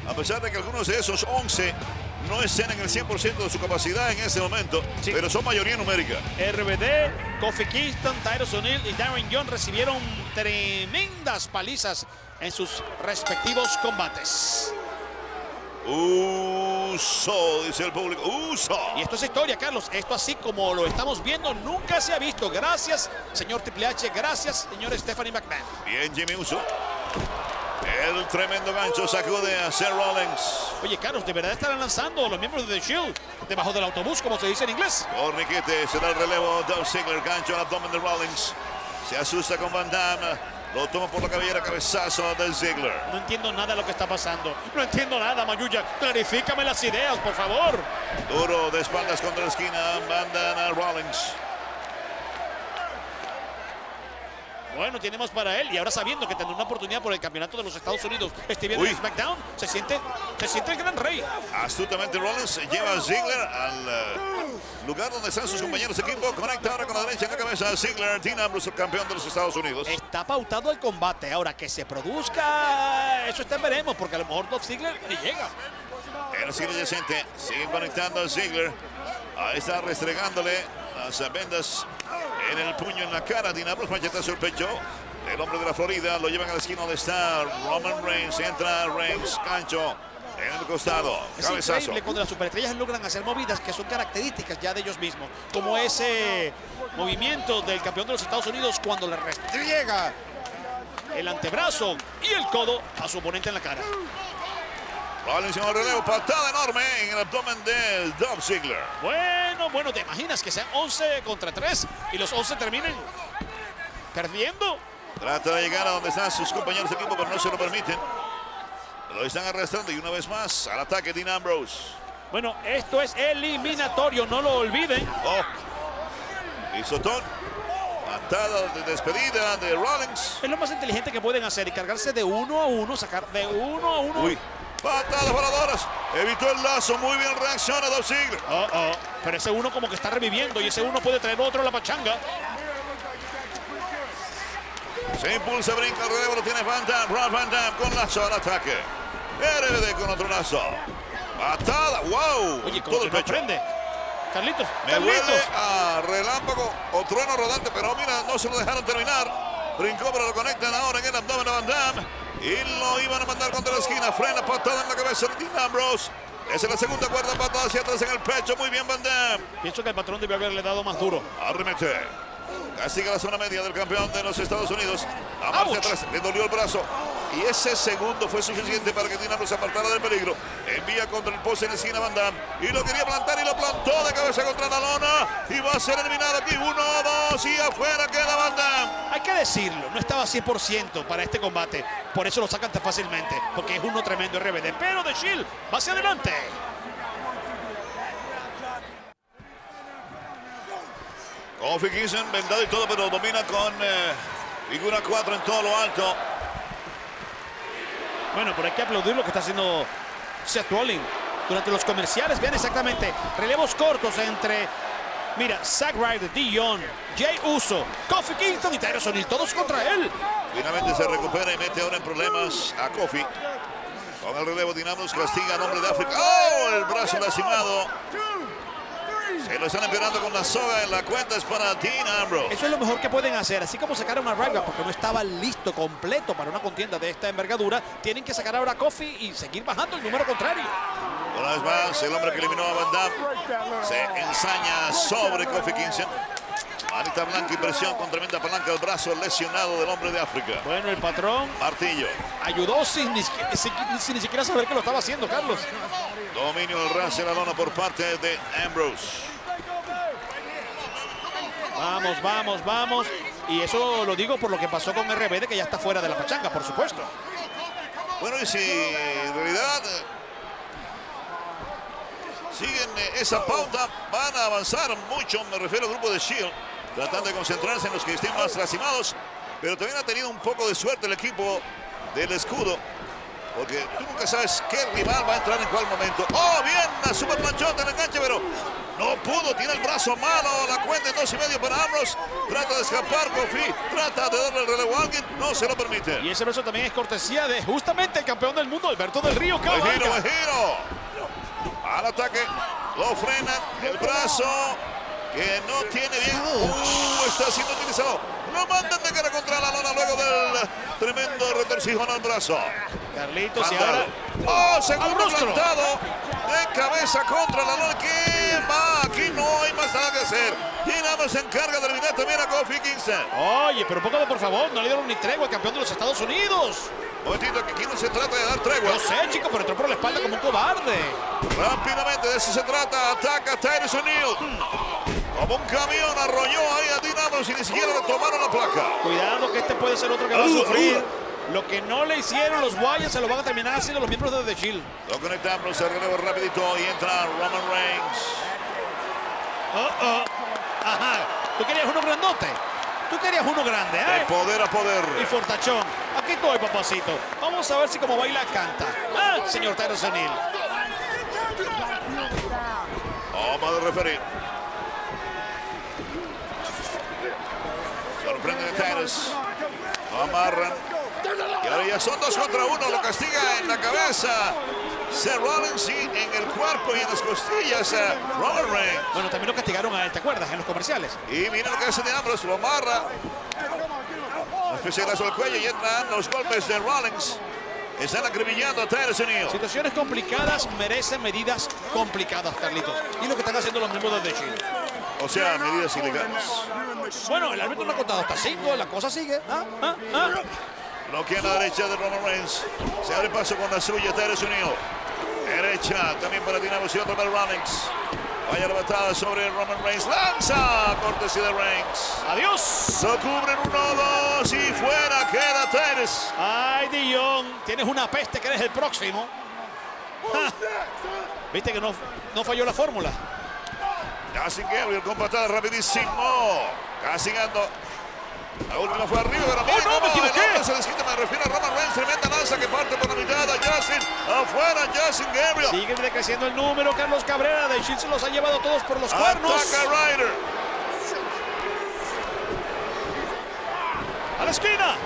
a pesar de que algunos de esos 11 no estén en el 100% de su capacidad en este momento, sí, pero son mayoría numérica. RBD, Kofi Kingston, Tyrus O'Neill y Darren Young recibieron tremendas palizas en sus respectivos combates. Uso, dice el público. Uso. Y esto es historia, Carlos. Esto así como lo estamos viendo nunca se ha visto. Gracias, señor Triple H. Gracias, señor Stephanie McMahon. Bien, Jimmy Uso. El tremendo gancho sacude a Seth Rollins. Oye, Carlos, ¿de verdad estarán lanzando los miembros de The Shield debajo del autobús, como se dice en inglés? Torniquete, se da el relevo. Dolph Ziggler, gancho al abdomen de Rollins. Se asusta con Van Damme. Lo toma por la cabellera, cabezazo de Ziggler. No entiendo nada de lo que está pasando. No entiendo nada, Mayuya. Clarifícame las ideas, por favor. Duro de espaldas contra la esquina. Mandan a Rollins. Bueno, tenemos para él. Y ahora sabiendo que tendrá una oportunidad por el campeonato de los Estados Unidos este viernes en SmackDown, se siente el gran rey. Astutamente Rollins lleva a Ziggler al lugar donde están sus compañeros de equipo. Conecta ahora con la derecha en la cabeza a Ziggler. Dean Ambrose, el campeón de los Estados Unidos. Está pautado el combate. Ahora que se produzca, eso veremos, porque a lo mejor Dolph Ziggler ni llega. El Ziggler decente. Sigue conectando a Ziggler. Ahí está restregándole las vendas en el puño en la cara. Dean Ambrose, machetazo el pecho. El hombre de la Florida lo llevan a la esquina donde está Roman Reigns. Entra Reigns, gancho en el costado. Es cabezazo. increíble cuando las superestrellas logran hacer movidas que son características ya de ellos mismos. Como ese movimiento del campeón de los Estados Unidos cuando le restriega el antebrazo y el codo a su oponente en la cara. Rollins en el relevo, patada enorme en el abdomen de Dolph Ziggler. Bueno, ¿te imaginas que sean 11 contra 3 y los 11 terminen perdiendo? Trata de llegar a donde están sus compañeros de equipo, pero no se lo permiten. Lo están arrastrando y una vez más al ataque Dean Ambrose. Bueno, esto es eliminatorio, no lo olviden. Y Sotón, patada de despedida de Rollins. Es lo más inteligente que pueden hacer y cargarse de 1 a 1, sacar de 1 a 1. Uy. Patadas voladoras. Evitó el lazo. Muy bien reacciona Dolph Ziggler. Pero ese uno como que está reviviendo y ese uno puede traer otro a la pachanga. Se impulsa, brinca el relevo. Lo tiene Van Damme. Rob Van Damme con lazo al ataque. RBD con otro lazo. Patada. ¡Wow! Oye, como que no prende. Carlitos. Me huele a relámpago o trueno rodante, pero mira, no se lo dejaron terminar. Brincó, pero lo conectan ahora en el abdomen de Van Damme. Y lo iban a mandar contra la esquina. Frena, patada en la cabeza de Dean Ambrose. Esa es la segunda cuerda, patada hacia atrás en el pecho. Muy bien, Van Damme. Pienso que el patrón debió haberle dado más duro. Arremete. Castiga la zona media del campeón de los Estados Unidos. A marcha atrás, le dolió el brazo. Y ese segundo fue suficiente para que Dean Ambrose se apartara del peligro. Envía contra el poste en la esquina Van Damme. Y lo quería plantar y lo plantó de cabeza contra la lona. Y va a ser eliminado aquí. 1, 2 y afuera queda Van Damme. Hay que decirlo, no estaba 100% para este combate. Por eso lo sacan tan fácilmente. Porque es uno tremendo RBD. Pero The Shield va hacia adelante. Kofi Kingston, vendado y todo, pero domina con figura 4 en todo lo alto. Bueno, pero hay que aplaudir lo que está haciendo Seth Rollins durante los comerciales. Vean exactamente, relevos cortos entre, mira, Zack Ryder, Dion, Jey Uso, Kofi Kingston y Tyrus O'Neill, todos contra él. Finalmente se recupera y mete ahora en problemas a Kofi. Con el relevo Dean Ambrose castiga al hombre de África. ¡Oh! El brazo lastimado. Se lo están empeorando con la soga en la cuenta, es para Dean Ambrose. Eso es lo mejor que pueden hacer, así como sacaron a Ryback porque no estaba listo, completo para una contienda de esta envergadura, tienen que sacar ahora a Kofi y seguir bajando el número contrario. Una vez más, el hombre que eliminó a Van Damme se ensaña sobre Kofi Kingston. Manita blanca y presión con tremenda palanca al brazo lesionado del hombre de África. Bueno, el patrón martillo ayudó sin ni siquiera saber que lo estaba haciendo, Carlos. Dominio del ras en la lona por parte de Ambrose. Vamos. Y eso lo digo por lo que pasó con RBD, que ya está fuera de la pachanga, por supuesto. Bueno, y si en realidad siguen esa pauta, van a avanzar mucho, me refiero al grupo de Shield, tratando de concentrarse en los que estén más lastimados, pero también ha tenido un poco de suerte el equipo del escudo, porque tú nunca sabes qué rival va a entrar en cuál momento. ¡Oh, bien! La super planchota en el enganche, pero no pudo, tiene el brazo malo, la cuenta en 2.5 para Ambrose. Trata de escapar, Kofi, trata de darle el relevo a alguien, no se lo permite. Y ese brazo también es cortesía de justamente el campeón del mundo, Alberto Del Río Buen Cabalga. giro. Al ataque. Lo frena. El brazo. Que no tiene bien. Está siendo utilizado. Lo mandan de cara contra la lona luego del tremendo retorcijón al brazo. Carlitos, y ahora segundo rostro. plantado de cabeza contra la lona. ¿Qué va? Aquí no hay más nada que hacer. Y nada más se encarga de eliminar también a Kofi Kingston. Oye, pero póngame por favor, no le dieron ni tregua al campeón de los Estados Unidos. Momentito, que aquí no se trata de dar tregua. Yo sé, chico, pero entró por la espalda como un cobarde. Rápidamente, de eso se trata. Ataca Titus O'Neil. Como un camión arrolló ahí a Dean Ambrose y ni siquiera le tomaron la placa. Cuidado que este puede ser otro que va a sufrir. Lo que no le hicieron los Guayas se lo van a terminar haciendo los miembros de The Shield. Lo conecta Ambrose, se relevo rapidito y entra Roman Reigns. Ajá. ¿Tú querías uno grandote? Tú querías uno grande, De ¿eh? poder a poder. Y fortachón. Aquí estoy, papacito. Vamos a ver si como baila canta. Ah, señor Titus O'Neil. Toma de referir. Sorprende de Titus. Lo amarran. Y ahora ya son 2 contra 1. Lo castiga en la cabeza Seth Rollins y en el cuerpo y en las costillas Roman Reigns. Bueno, también lo castigaron a él, ¿te acuerdas? En los comerciales. Y mira lo que hace de Ambrose. Lo amarra. Una especie de lazo al cuello y entran los golpes de Rollins. Están acribillando a Titus O'Neil. Situaciones complicadas merecen medidas complicadas, Carlitos. Y lo que están haciendo los miembros de The Shield. O sea, medidas ilegales. Bueno, el árbitro no ha contado hasta 5, la cosa sigue. Bloquea la derecha de Roman Reigns. Se abre paso con la suya, Titus O'Neil. Derecha también para Dean Ambrose y otro para Rollins. Vaya la batalla sobre Roman Reigns. Lanza, cortesía de Reigns. ¡Adiós! Lo cubren 1-2 y fuera queda Titus. Ay, Dion, tienes una peste que eres el próximo. ¡Ja! Viste que no falló la fórmula. Justin Gabriel con patada rapidísimo. Castigando. La última fue arriba, pero mira no, me cómo el equivoqué. hombre se desquita. Me refiero a Roman Reigns. Tremenda lanza que parte por la mitad. A Justin. Afuera, Justin Gabriel. Sigue decreciendo el número. Carlos Cabrera de Shield se los ha llevado todos por los cuernos. Ataca Ryder. A la esquina.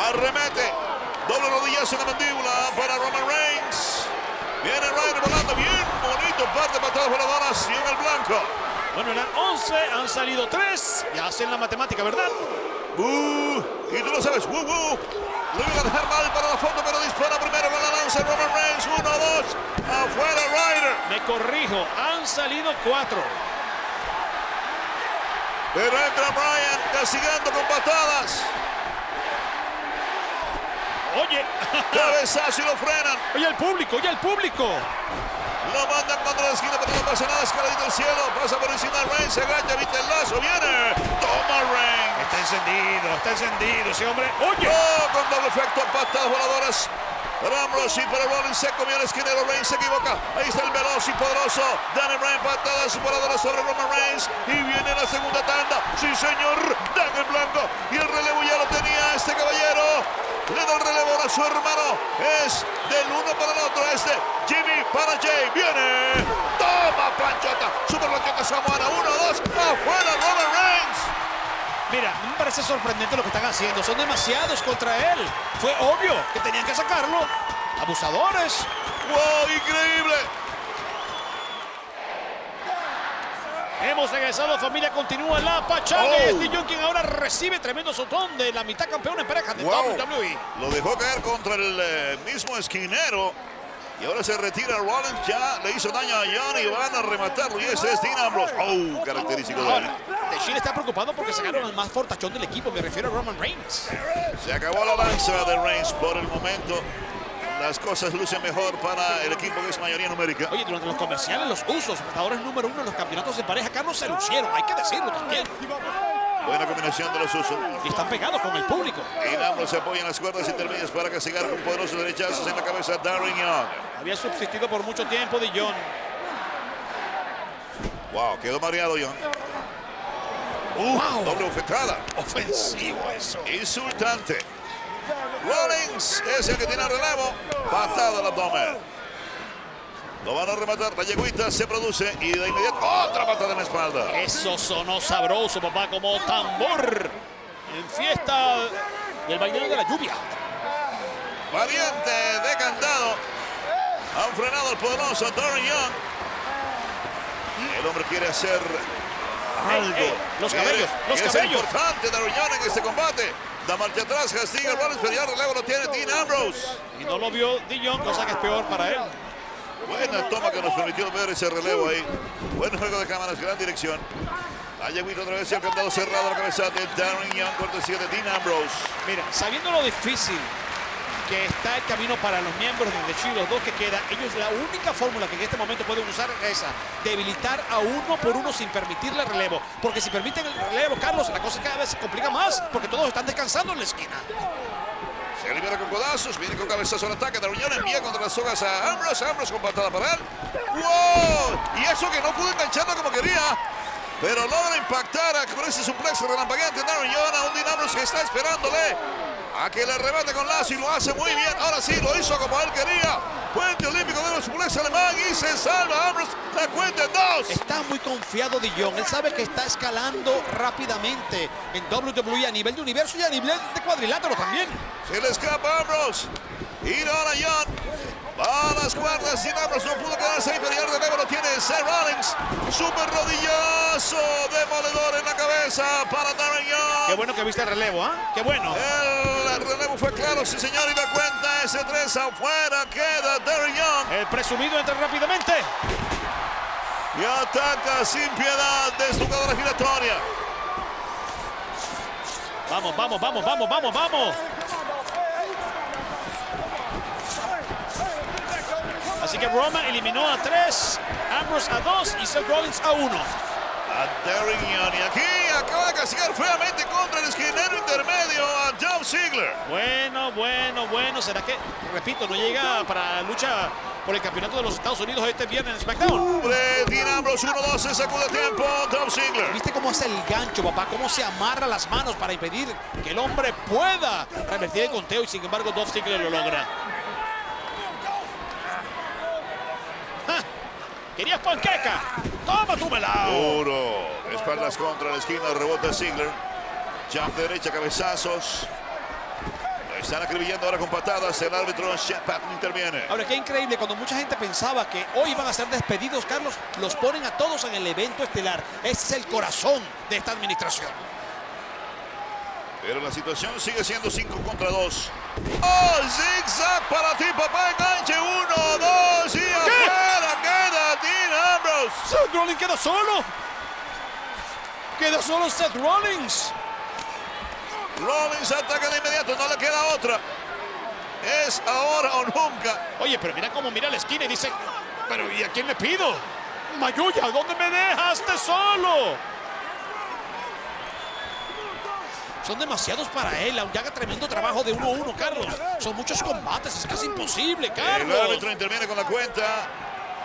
Arremete. Doble rodillazo en la mandíbula para Roman Reigns. Viene Ryder volando bien bonito. Parte patadas voladoras y en el blanco. Bueno, eran 11, han salido 3. Ya hacen la matemática, ¿verdad? Y tú lo sabes. Lo iba a dejar mal para la foto, pero dispara primero con la lanza Roman Reigns. 1-2. Afuera Ryder. Me corrijo, han salido 4. Pero entra Bryan castigando con patadas. Oye, Cabezazo y lo frenan. oye el público, oye el público. Lo mandan contra la esquina, pero no pasa nada. Escaladito del cielo. Pasa por encima de Reigns. Se agacha, viste el lazo. Viene. Toma Reigns. Está encendido ese hombre. Oye. Con doble efecto. Patadas voladoras. Para Ambrose y para Rollins. Se comió el esquinero. Reigns se equivoca. Ahí está el veloz y poderoso Daniel Bryan. Patadas voladoras sobre Roman Reigns. Y viene la segunda tanda. Sí, señor. Dan el blanco. Y el relevo ya lo tenía este caballero. Le da el relevo a su hermano. Es del uno para el otro. Jimmy para Jay. Viene. Toma planchota. Super planchota samoana. 1-2. Afuera Roman Reigns. Mira, me parece sorprendente lo que están haciendo. Son demasiados contra él. Fue obvio que tenían que sacarlo. Abusadores. ¡Wow! Increíble. Hemos regresado, familia, continúa la pachanga. Y es Steve Young quien ahora recibe tremendo sotón de la mitad campeón en pareja de WWE. Lo dejó caer contra el mismo esquinero. Y ahora se retira Rollins. Ya le hizo daño a John y van a rematarlo. Y ese es Dean Ambrose. ¡Oh! Característico de él. Ahora, The Shield está preocupado porque sacaron al más fortachón del equipo. Me refiero a Roman Reigns. Se acabó la lanza de Reigns por el momento. Las cosas lucen mejor para el equipo que es mayoría numérica. Oye, durante los comerciales, los usos, retadores número 1 en los campeonatos de pareja, Carlos, se lucieron. Hay que decirlo también. Buena combinación de los usos. Y están pegados con el público. Dean Ambrose se apoya en las cuerdas intermedias para castigar con poderosos derechazos en la cabeza a Darren Young. Había subsistido por mucho tiempo de John. Wow, quedó mareado Young. Wow. Doble bofetada. Ofensivo eso. Insultante. Rollins es el que tiene el relevo. Patada al abdomen. Lo van a rematar. La yegüita se produce y de inmediato otra patada en la espalda. Eso sonó sabroso, papá, como tambor en fiesta del bailero de la lluvia. Variante de candado. lado el poderoso Darren Young. El hombre quiere hacer algo. Los cabellos, los cabellos. Es importante Darren Young en este combate. Da marcha atrás, castiga Rollins, pero ya el relevo lo tiene Dean Ambrose. Y no lo vio Young, cosa que es peor para él. Buena toma que nos permitió ver ese relevo ahí. Buen juego de cámaras, gran dirección. Ha llegado otra vez el candado cerrado a la cabeza de Darren Young, cortesía de Dean Ambrose. Mira, sabiendo lo difícil que está el camino para los miembros de The Shield, los dos que quedan, ellos la única fórmula que en este momento pueden usar es esa, debilitar a uno por uno sin permitirle relevo. Porque si permiten el relevo, Carlos, la cosa cada vez se complica más, porque todos están descansando en la esquina. Se libera con codazos, viene con cabezazo al ataque. Darren Young envía contra las sogas a Ambrose. Ambrose con patada para él. ¡Wow! Y eso que no pudo engancharlo como quería. Pero logra impactar con ese suplex relampagueante Darren Young a un Dean Ambrose que está esperándole a que le rebate con lazo y lo hace muy bien. Ahora sí, lo hizo como él quería. Puente olímpico de los suplex alemán y se salva Ambrose. La cuenta en 2. Está muy confiado de Young. Él sabe que está escalando rápidamente en WWE a nivel de universo y a nivel de cuadrilátero también. Se le escapa Ambrose. Y ahora Young va a las cuerdas. Sin Ambrose no pudo quedarse ahí, pero ya el relevo lo tiene Seth Rollins. Super rodillazo demoledor en la cabeza para Darren Young. Qué bueno que viste el relevo, ¿ah? Qué bueno. El relevo fue claro, sí señor, y la cuenta es 3 afuera. Queda Darren Young. El presumido entra rápidamente. Y ataca sin piedad, desnucadora giratoria. Vamos, vamos, vamos, vamos, vamos, vamos. Así que Roman eliminó a 3, Ambrose a 2 y Seth Rollins a 1. A Darren Young, y aquí acaba de castigar feamente contra el esquinero intermedio a Dolph Ziggler. Bueno, bueno, bueno. ¿Será que, repito, no llega para la lucha por el campeonato de los Estados Unidos este viernes en SmackDown? Cubre Dean Ambrose, 1-2, se sacude tiempo Dolph Ziggler. ¿Viste cómo hace el gancho, papá? Cómo se amarra las manos para impedir que el hombre pueda revertir el conteo y sin embargo Dolph Ziggler lo logra. ¿Querías panqueca? ¡Toma tu melao! Duro. Espaldas contra la esquina, rebota Ziggler. Jump de derecha, cabezazos. Están acribillando ahora con patadas. El árbitro Shep Patton interviene. Ahora, qué increíble. Cuando mucha gente pensaba que hoy iban a ser despedidos, Carlos, los ponen a todos en el evento estelar. Ese es el corazón de esta administración. Pero la situación sigue siendo 5 contra 2. ¡Oh! Zigzag para ti, papá. Enganche. 1, 2 y afuera queda Dean Ambrose. Seth Rollins queda solo. Queda solo Seth Rollins. Rollins ataca de inmediato. No le queda otra. Es ahora o nunca. Oye, pero mira cómo mira la esquina y dice, pero ¿y a quién le pido? Mayuya, ¿dónde me dejaste solo? Son demasiados para él, aunque haga tremendo trabajo de 1-1, Carlos. Son muchos combates, es casi imposible, Carlos. El árbitro interviene con la cuenta.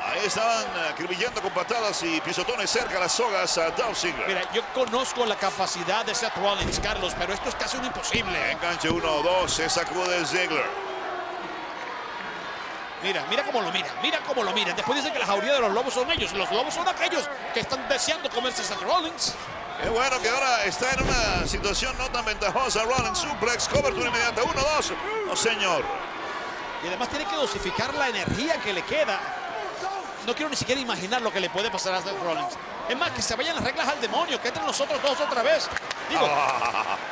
Ahí estaban acribillando con patadas y pisotones cerca las sogas a Dolph Ziggler. Mira, yo conozco la capacidad de Seth Rollins, Carlos, pero esto es casi un imposible. Enganche 1-2, se sacude Ziggler. Mira, mira cómo lo mira, mira cómo lo mira. Después dicen que la jauría de los lobos son ellos. Los lobos son aquellos que están deseando comerse a Seth Rollins. Qué bueno que ahora está en una situación no tan ventajosa. Rollins, suplex, cobertura inmediata, 1-2. No, señor. Y además tiene que dosificar la energía que le queda. No quiero ni siquiera imaginar lo que le puede pasar a Seth Rollins. Es más, que se vayan las reglas al demonio, que entren nosotros dos otra vez. Digo,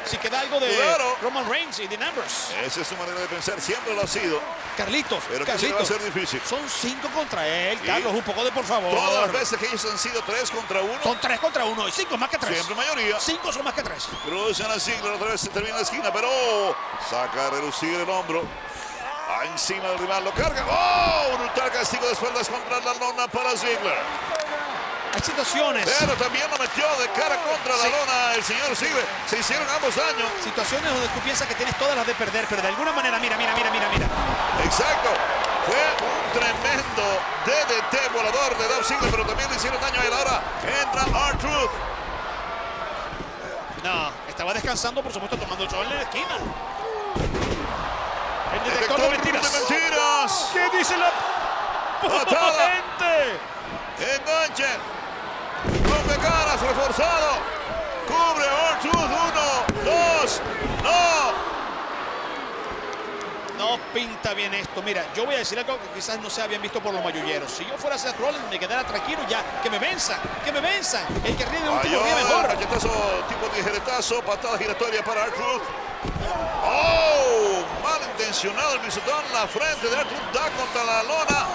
si queda algo de claro. Roman Reigns y Dean Ambrose. Esa es su manera de pensar, siempre lo ha sido. Carlitos, Pero que va a ser difícil. Son 5 contra él, ¿Sí? Carlos, un poco de por favor. Todas las veces que ellos han sido 3 contra 1. Son 3 contra 1 y 5 más que 3. Siempre mayoría. 5 son más que 3. Cruzan a Ziggler, otra vez se termina la esquina, pero saca a relucir el hombro. Encima del rival, lo carga. ¡Oh! Brutal castigo de espaldas contra la lona para Ziggler. Hay situaciones. Pero también lo metió de cara contra la lona el señor Ziggler. Se hicieron ambos daño. Situaciones donde tú piensas que tienes todas las de perder, pero de alguna manera, mira. Exacto. Fue un tremendo DDT volador de Dolph Ziggler, pero también le hicieron daño a él. Ahora entra R-Truth. No, estaba descansando, por supuesto, tomando el sol en la esquina. El detector de De mentiras. mentiras. ¿Qué dice la Patada. gente? Enganche. Rompe caras, reforzado. Cubre R-Truth. 1, 2. No. No pinta bien esto. Mira, yo voy a decir algo que quizás no sea bien visto por los mayulleros. Si yo fuera Seth Rollins, me quedara tranquilo ya. Que me venzan, que me venzan. El que ríe de último ríe mejor. Cachetazo tipo tijeretazo, patada giratoria para R-Truth. ¡Oh! Malintencionado el pisotón. La frente de R-Truth da contra la lona.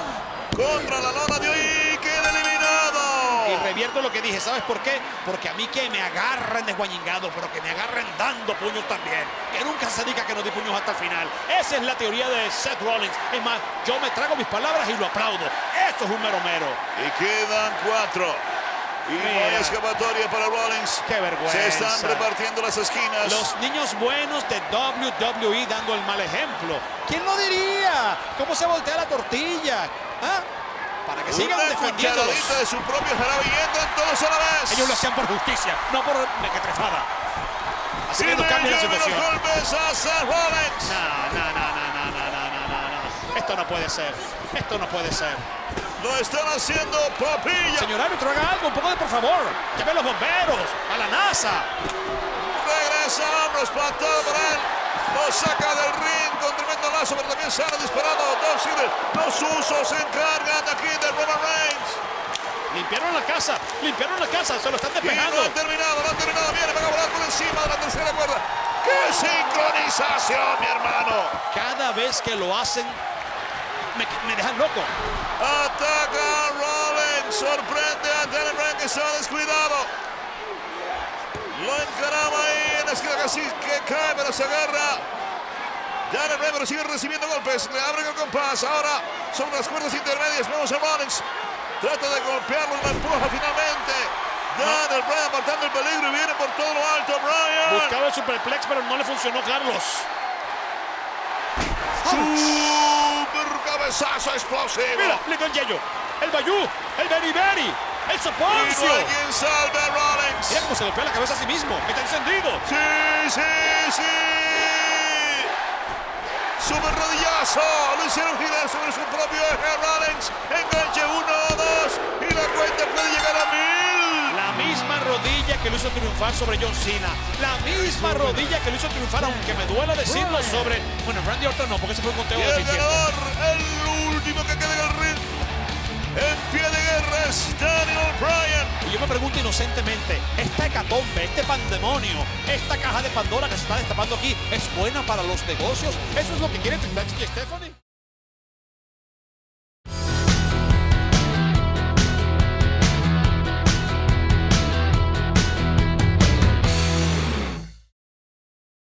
Contra la lona de hoy. ¡Queda eliminado! Y revierto lo que dije. ¿Sabes por qué? Porque a mí que me agarren desguañingado, pero que me agarren dando puños también. Que nunca se diga que no di puños hasta el final. Esa es la teoría de Seth Rollins. Es más, yo me trago mis palabras y lo aplaudo. Eso es un mero mero. Y quedan 4. Y no hay escapatoria para Rollins. ¡Qué vergüenza! Se están repartiendo las esquinas. Los niños buenos de WWE dando el mal ejemplo. ¿Quién lo diría? ¿Cómo se voltea la tortilla? ¿Ah? Para que sigan defendiéndolos. Una cucharadita de su propio jarabe y entran todos a la vez. Ellos lo hacían por justicia, no por mequetrefada. Así que no cambia la situación. Los golpes a Seth Rollins. No. Esto no puede ser. Esto no puede ser. Lo están haciendo papilla. Señor árbitro, haga algo, un poco de por favor. Llame a los bomberos, a la NASA. Regresa Ambrose, patada para él. Lo saca del ring con tremendo lazo, pero también sale disparado. Dolph Ziggler. Los usos se encargan aquí de Roman Reigns. Limpiaron la casa, se lo están despejando. Y no han terminado. Viene, van a volar por encima de la tercera cuerda. ¡Qué sincronización, mi hermano! Cada vez que lo hacen, me dejan loco. Ataca a Rollins, sorprende a Daniel Bryan que está descuidado. Lo encarama ahí en la esquina, casi que cae, pero se agarra. Daniel Bryan, pero sigue recibiendo golpes, le abren el compás. Ahora son las cuerdas intermedias, vemos a Rollins. Trata de golpearlo, lo empuja finalmente. Daniel Bryan apartando el peligro y viene por todo lo alto Bryan. Buscaba el superplex, pero no le funcionó, Carlos. Super cabezazo explosivo. Mira, le dio el yello, el bayú, el beriberi, el Y soponcio. no hay quien salve a Rollins. Mira cómo se golpea la cabeza a sí mismo. Está encendido. Sí. Super rodillazo. Lo hicieron girar sobre su propio eje Rollins. Enganche 1, 2. Y la cuenta puede llegar a 1000. La misma rodilla que lo hizo triunfar sobre John Cena. La misma rodilla que lo hizo triunfar, aunque me duela decirlo, sobre... Bueno, Randy Orton no, porque ese fue un conteo Y el deficiente. ganador, el último que queda en el ring, en pie de guerra, es Daniel Bryan. Y yo me pregunto inocentemente, esta hecatombe, este pandemonio, esta caja de Pandora que se está destapando aquí, ¿es buena para los negocios? ¿Eso es lo que quiere Triple H y Stephanie?